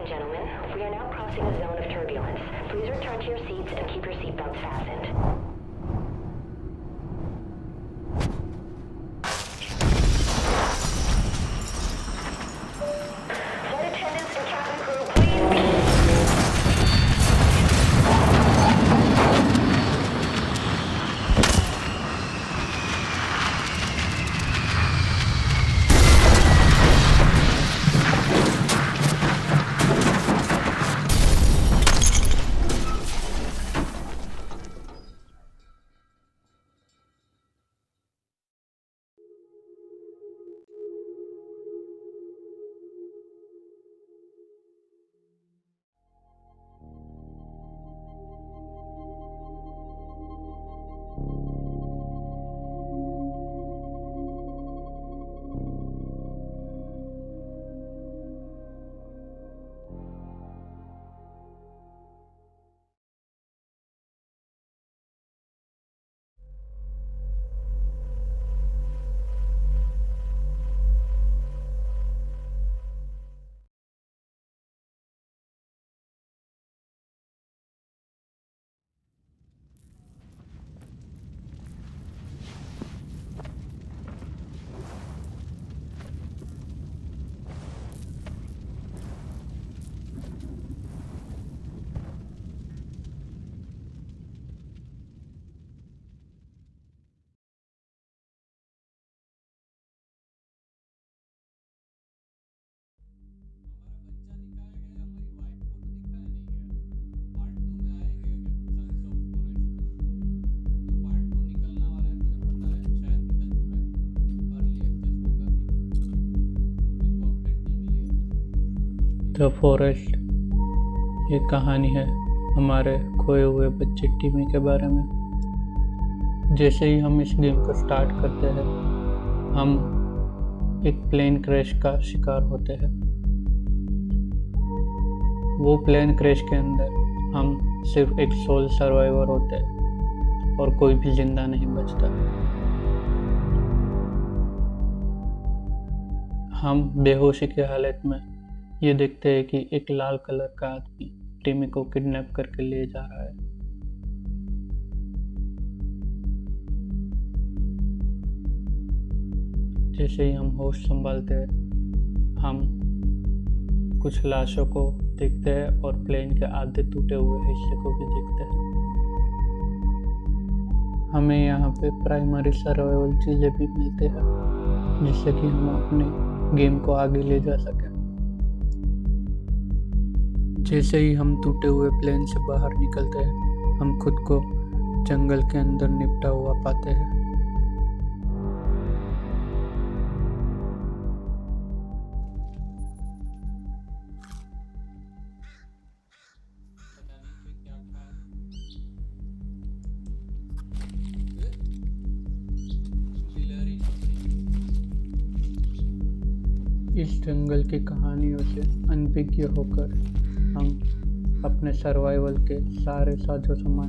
and gentlemen, we are now crossing a zone of turbulence. Please return to your seats and keep your seatbelts fastened. Flight attendants and cabin crew, please. The forest एक कहानी है हमारे खोए हुए बच्चे टिमी के बारे में। जैसे ही हम इस गेम को स्टार्ट करते हैं, हम एक प्लेन क्रैश का शिकार होते हैं। वो प्लेन क्रैश के अंदर हम सिर्फ एक सोल सर्वाइवर होते हैं और कोई भी जिंदा नहीं बचता। हम बेहोशी की हालत में ये देखते हैं कि एक लाल कलर का आदमी टिमी को किडनैप करके ले जा रहा है। जैसे ही हम होश संभालते हैं, हम कुछ लाशों को देखते हैं और प्लेन के आधे टूटे हुए हिस्से को भी देखते हैं। हमें यहाँ पे प्राइमरी सर्वाइवल चीज़ें भी मिलते हैं, जिससे कि हम अपने गेम को आगे ले जा सकें। जैसे ही हम टूटे हुए प्लेन से बाहर निकलते हैं, हम खुद को जंगल के अंदर निपटा हुआ पाते हैं। इस जंगल की कहानियों से अनभिज्ञ होकर हम अपने सर्वाइवल के सारे साजो सामान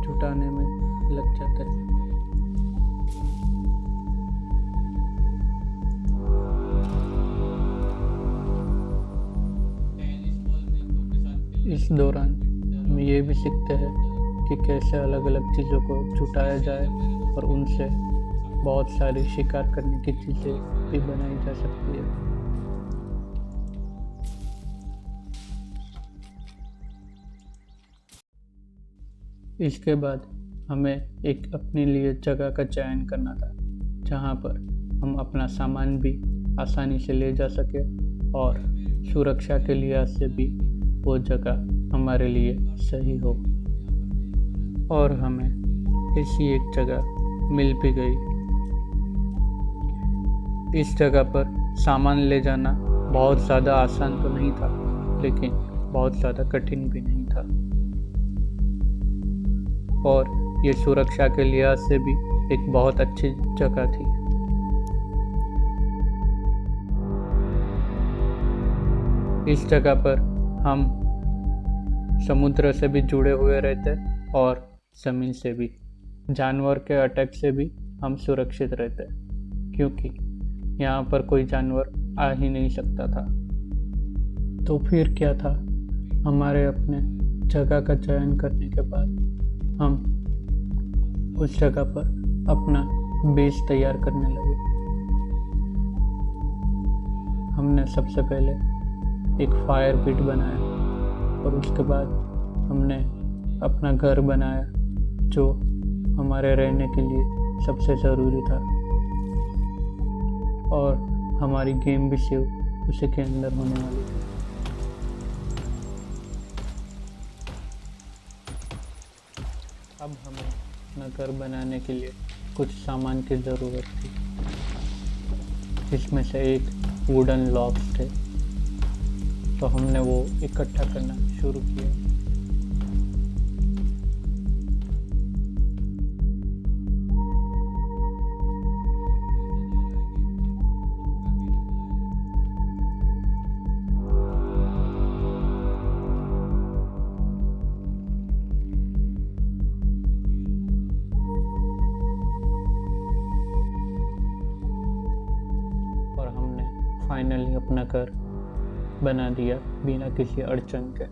जुटाने में लग जाते हैं। इस दौरान हम ये भी सीखते हैं कि कैसे अलग अलग चीज़ों को जुटाया जाए और उनसे बहुत सारी शिकार करने की चीज़ें भी बनाई जा सकती है। इसके बाद हमें एक अपने लिए जगह का चयन करना था, जहाँ पर हम अपना सामान भी आसानी से ले जा सके और सुरक्षा के लिहाज से भी वो जगह हमारे लिए सही हो। और हमें ऐसी एक जगह मिल भी गई। इस जगह पर सामान ले जाना बहुत ज़्यादा आसान तो नहीं था, लेकिन बहुत ज़्यादा कठिन भी नहीं था, और ये सुरक्षा के लिहाज से भी एक बहुत अच्छी जगह थी। इस जगह पर हम समुद्र से भी जुड़े हुए रहते और ज़मीन से भी। जानवर के अटैक से भी हम सुरक्षित रहते, क्योंकि यहाँ पर कोई जानवर आ ही नहीं सकता था। तो फिर क्या था, हमारे अपने जगह का चयन करने के बाद हम उस जगह पर अपना बेस तैयार करने लगे। हमने सबसे पहले एक फायर पिट बनाया और उसके बाद हमने अपना घर बनाया जो हमारे रहने के लिए सबसे ज़रूरी था, और हमारी गेम भी सिर्फ उसी के अंदर होने वाली थी। अब हमें अपना घर बनाने के लिए कुछ सामान की ज़रूरत थी। इसमें से एक वुडन लॉग्स थे, तो हमने वो इकट्ठा करना शुरू किया। और हमने फाइनली अपना घर बना दिया बिना किसी अड़चन के।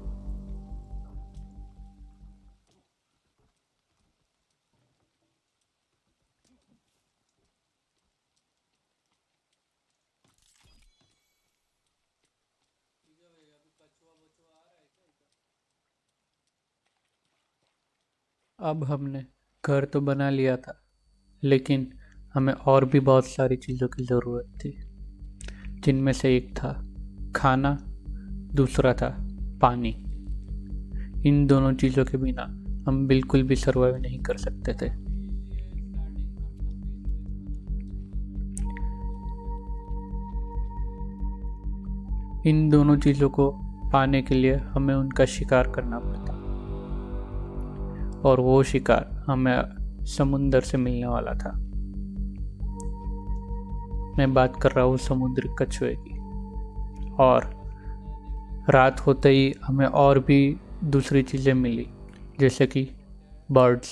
अब हमने घर तो बना लिया था, लेकिन हमें और भी बहुत सारी चीज़ों की ज़रूरत थी, जिनमें से एक था खाना, दूसरा था पानी। इन दोनों चीज़ों के बिना हम बिल्कुल भी सर्वाइव नहीं कर सकते थे। इन दोनों चीज़ों को पाने के लिए हमें उनका शिकार करना पड़ता, और वो शिकार हमें समुंदर से मिलने वाला था। मैं बात कर रहा हूँ समुद्री कछुए की। और रात होते ही हमें और भी दूसरी चीज़ें मिली, जैसे कि बर्ड्स।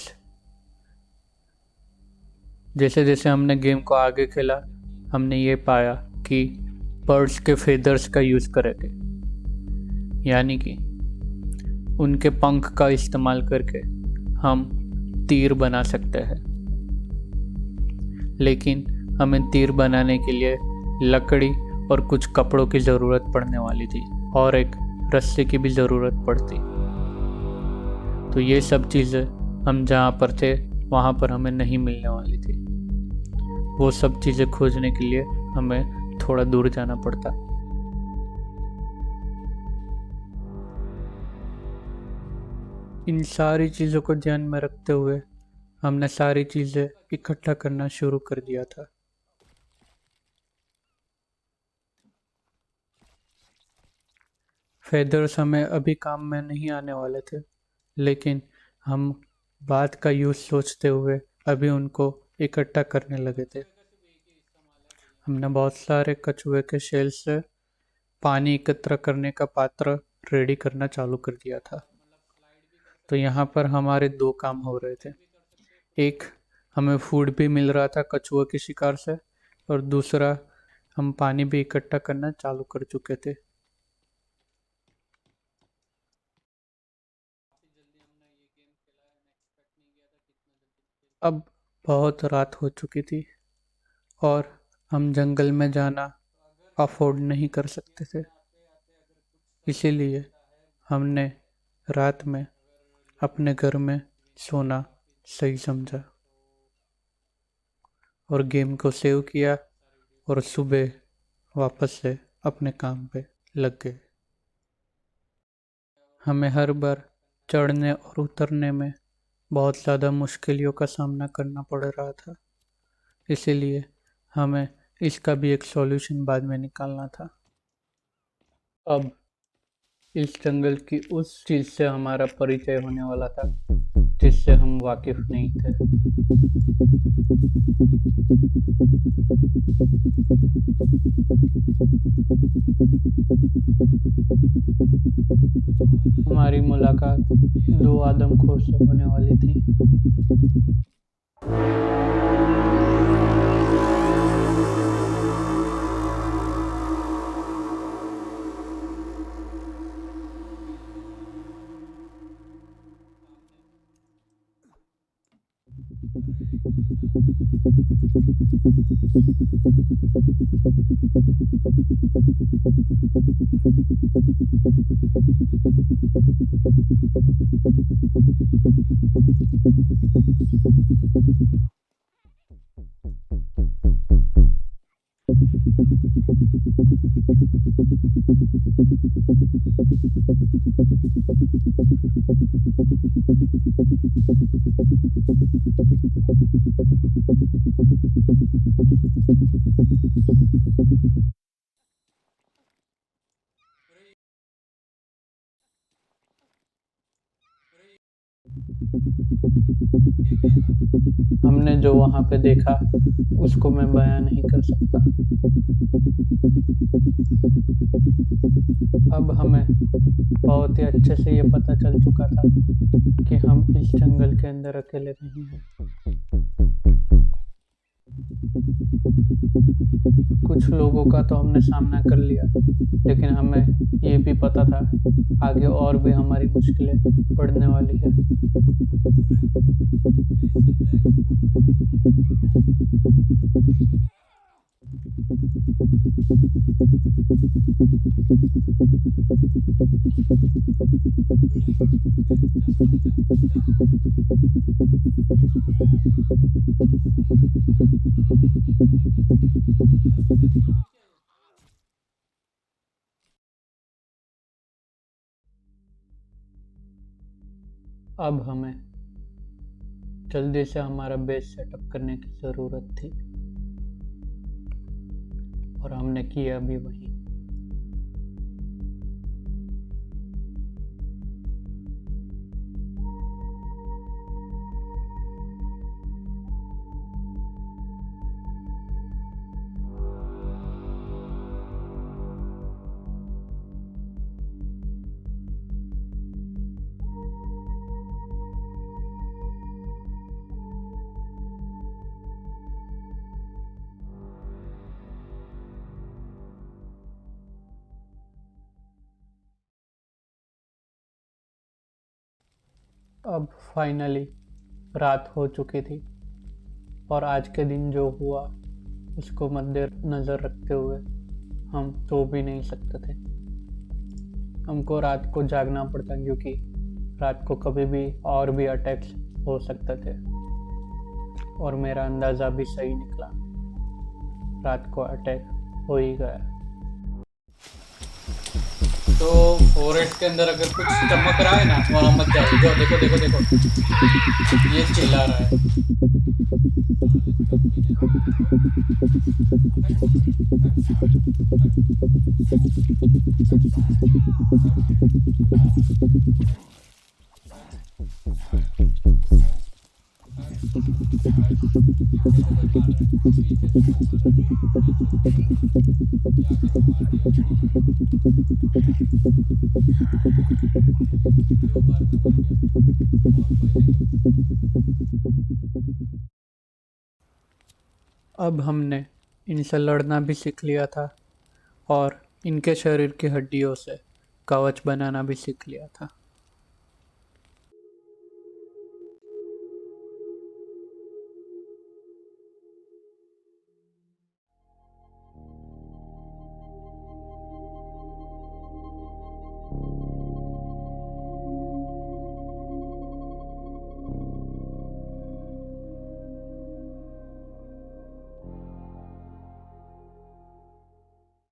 जैसे जैसे हमने गेम को आगे खेला, हमने ये पाया कि बर्ड्स के फेदर्स का यूज़ करेंगे, यानी कि उनके पंख का इस्तेमाल करके हम तीर बना सकते हैं। लेकिन हमें तीर बनाने के लिए लकड़ी और कुछ कपड़ों की ज़रूरत पड़ने वाली थी, और एक रस्सी की भी ज़रूरत पड़ती। तो ये सब चीज़ें हम जहाँ पर थे वहाँ पर हमें नहीं मिलने वाली थी। वो सब चीज़ें खोजने के लिए हमें थोड़ा दूर जाना पड़ता। इन सारी चीज़ों को ध्यान में रखते हुए हमने सारी चीज़ें इकट्ठा करना शुरू कर दिया था। फेदर्स हमें अभी काम में नहीं आने वाले थे, लेकिन हम बात का यूज़ सोचते हुए अभी उनको इकट्ठा करने लगे थे। हमने बहुत सारे कछुए के शेल से पानी एकत्र करने का पात्र रेडी करना चालू कर दिया था। तो यहाँ पर हमारे दो काम हो रहे थे। एक, हमें फूड भी मिल रहा था कछुए के शिकार से, और दूसरा, हम पानी भी इकट्ठा करना चालू कर चुके थे। अब बहुत रात हो चुकी थी और हम जंगल में जाना अफोर्ड नहीं कर सकते थे। इसीलिए हमने रात में अपने घर में सोना सही समझा और गेम को सेव किया, और सुबह वापस से अपने काम पे लग गए। हमें हर बार चढ़ने और उतरने में बहुत ज़्यादा मुश्किलों का सामना करना पड़ रहा था, इसीलिए हमें इसका भी एक सॉल्यूशन बाद में निकालना था। अब इस जंगल की उस चीज़ से हमारा परिचय होने वाला था जिससे हम वाकिफ नहीं थे। हमारी मुलाकात दो आदमखोर से होने वाली थी। हमने जो वहाँ पे देखा उसको मैं बयां नहीं कर सकता। अब हमें बहुत ही अच्छे से ये पता चल चुका था कि हम इस जंगल के अंदर अकेले नहीं हैं। कुछ लोगों का तो हमने सामना कर लिया, लेकिन हमें ये भी पता था आगे और भी हमारी मुश्किलें बढ़ने वाली है। अब हमें जल्दी से हमारा बेस सेटअप करने की ज़रूरत थी और हमने किया भी वही। अब फाइनली रात हो चुकी थी और आज के दिन जो हुआ उसको मद्देनज़र रखते हुए हम सो भी नहीं सकते थे। हमको रात को जागना पड़ता क्योंकि रात को कभी भी और भी अटैक्स हो सकते थे और मेरा अंदाज़ा भी सही निकला, रात को अटैक हो ही गया। तो फॉरेस्ट के अंदर अगर कुछ चमक रहा है ना, वहाँ मत जाओ। जो देखो देखो देखो, ये चिल्ला रहा है। अब हमने इनसे लड़ना भी सीख लिया था और इनके शरीर की हड्डियों से कवच बनाना भी सीख लिया था।